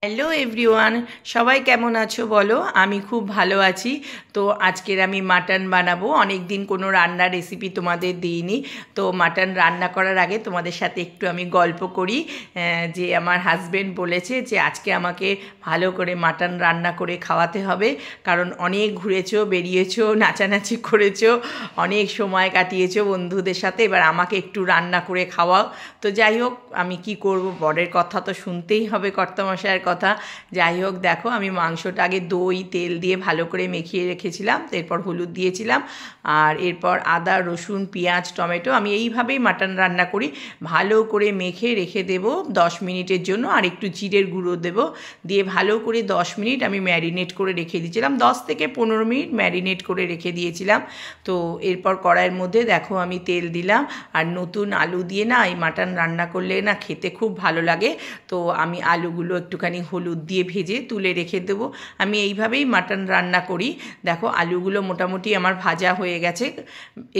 Hello everyone, সবাই কেমন আছো বলো? আমি খুব ভালো আছি। তো আজকের আমি মাটন বানাবো। অনেক দিন কোনো রান্নার রেসিপি তোমাদের দিইনি। তো মাটন রান্না করার আগে তোমাদের সাথে একটু আমি গল্প করি। যে আমার হাজবেন্ড বলেছে যে আজকে আমাকে ভালো করে মাটন রান্না করে খাওয়াতে হবে, কারণ অনেক ঘুরেছো, বেরিয়েছো, নাচানাচি করেছো, অনেক সময় কাটিয়েছো বন্ধুদের সাথে, এবার আমাকে একটু রান্না করে খাওয়াও। তো যাই হোক, আমি কি করব, বরের কথা তো শুনতেই হবে, কর্তামশায়ের কথা। যাই হোক, দেখো আমি মাংসটা আগে দই তেল দিয়ে ভালো করে মেখিয়ে রেখেছিলাম, এরপর হলুদ দিয়েছিলাম, আর এরপর আদা রসুন পেঁয়াজ টমেটো, আমি এইভাবেই মাটন রান্না করি। ভালো করে মেখে রেখে দেব 10 মিনিটের জন্য, আর একটু জিরের গুঁড়ো দেব, দিয়ে ভালো করে 10 মিনিট আমি ম্যারিনেট করে রেখে দিয়েছিলাম, 10 থেকে 15 মিনিট ম্যারিনেট করে রেখে দিয়েছিলাম। তো এরপর কড়াইয়ের মধ্যে দেখো আমি তেল দিলাম, আর নতুন আলু দিয়ে না এই মাটন রান্না করলে না খেতে খুব ভালো লাগে। তো আমি আলুগুলো একটুখানি হলুদ দিয়ে ভেজে তুলে রেখে দেবো। আমি এইভাবেই মাটন রান্না করি। দেখো আলুগুলো মোটামুটি আমার ভাজা হয়ে গেছে।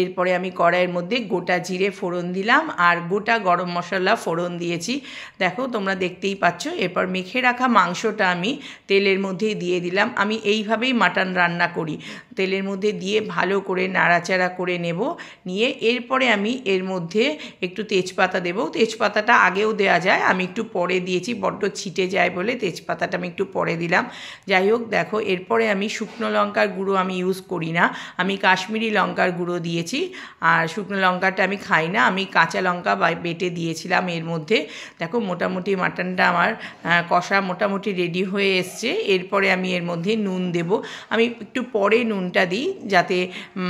এরপরে আমি কড়াইয়ের মধ্যে গোটা জিরে ফোড়ন দিলাম, আর গোটা গরম মশলা ফোড়ন দিয়েছি, দেখো তোমরা দেখতেই পাচ্ছ। এরপর মেখে রাখা মাংসটা আমি তেলের মধ্যে দিয়ে দিলাম। আমি এইভাবেই মাটন রান্না করি, তেলের মধ্যে দিয়ে ভালো করে নাড়াচাড়া করে নেব। নিয়ে এরপরে আমি এর মধ্যে একটু তেজপাতা দেব। তেজপাতাটা আগেও দেওয়া যায়, আমি একটু পরে দিয়েছি, বড্ড ছিটে যায় বলে তেজপাতাটা আমি একটু পরে দিলাম। যাই হোক, দেখো এরপরে আমি শুকনো লঙ্কার গুঁড়ো আমি ইউজ করি না, আমি কাশ্মীরি লঙ্কার গুঁড়ো দিয়েছি। আর শুকনো লঙ্কাটা আমি খাই না, আমি কাঁচা লঙ্কা বেটে দিয়েছিলাম এর মধ্যে। দেখো মোটামুটি মাটনটা আমার কষা মোটামুটি রেডি হয়ে এসছে। এরপরে আমি এর মধ্যে নুন দেব। আমি একটু পরে নুনটা দিই যাতে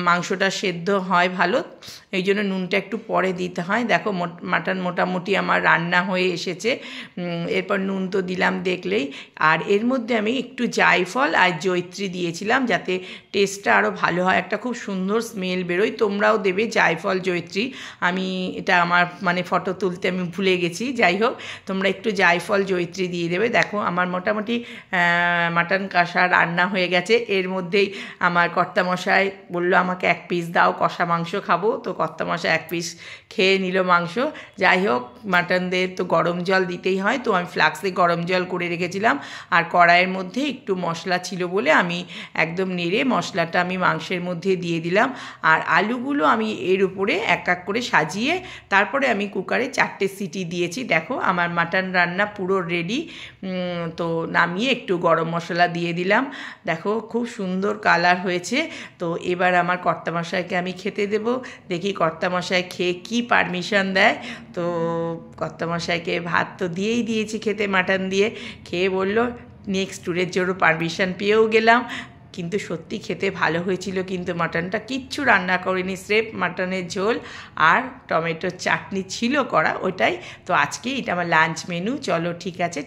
মাংসটা সেদ্ধ হয় ভালো, এই জন্য নুনটা একটু পরে দিতে হয়। দেখো মাটন মোটামুটি আমার রান্না হয়ে এসেছে। এরপর নুন তো দিলাম দেখলেই, আর এর মধ্যে আমি একটু জায়ফল আর জয়িত্রী দিয়েছিলাম যাতে টেস্টটা আরও ভালো হয়, একটা খুব সুন্দর স্মেল বেরোয়। তোমরাও দেবে জায়ফল জয়িত্রী, আমি এটা আমার ফটো তুলতে আমি ভুলে গেছি। যাই হোক, তোমরা একটু জায়ফল জয়িত্রী দিয়ে দেবে। দেখো আমার মোটামুটি মাটন কষা রান্না হয়ে গেছে। এর মধ্যেই আমার কর্তামশাই বললো আমাকে 1 পিস দাও, কষা মাংস খাবো। তো কর্তামশাই 1 পিস খেয়ে নিল মাংস। যাই হোক, মাটনদের তো গরম জল দিতেই হয়, তো আমি ফ্লাক্সে গরম জল করে রেখেছিলাম, আর কড়াইয়ের মধ্যে একটু মশলা ছিল বলে আমি একদম নেড়ে মশলাটা আমি মাংসের মধ্যে দিয়ে দিলাম। আর আলুগুলো আমি এর উপরে এক এক করে সাজিয়ে তারপরে আমি কুকারে 4টে সিটি দিয়েছি। দেখো আমার মাটন রান্না পুরো রেডি। তো নামিয়ে একটু গরম মশলা দিয়ে দিলাম। দেখো খুব সুন্দর কালার হয়েছে। তো এবার আমার কর্তামশাইকে আমি খেতে দেব, দেখি কর্তামশাই খেয়ে কি পারমিশন দেয়। তো কর্তামশাইকে ভাত তো দিয়েই দিয়েছি খেতে, মাটন দিয়ে খেয়ে বলল নেক্সট ট্যুরের জন্য পারমিশন পেয়েও গেলাম। কিন্তু সত্যি খেতে ভালো হয়েছিল, কিন্তু মাটনটা কিচ্ছু রান্না করিনি, স্রেফ মাটনের ঝোল আর টমেটোর চাটনি ছিল করা, ওটাই। তো আজকে এটা আমার লাঞ্চ মেনু। চলো ঠিক আছে।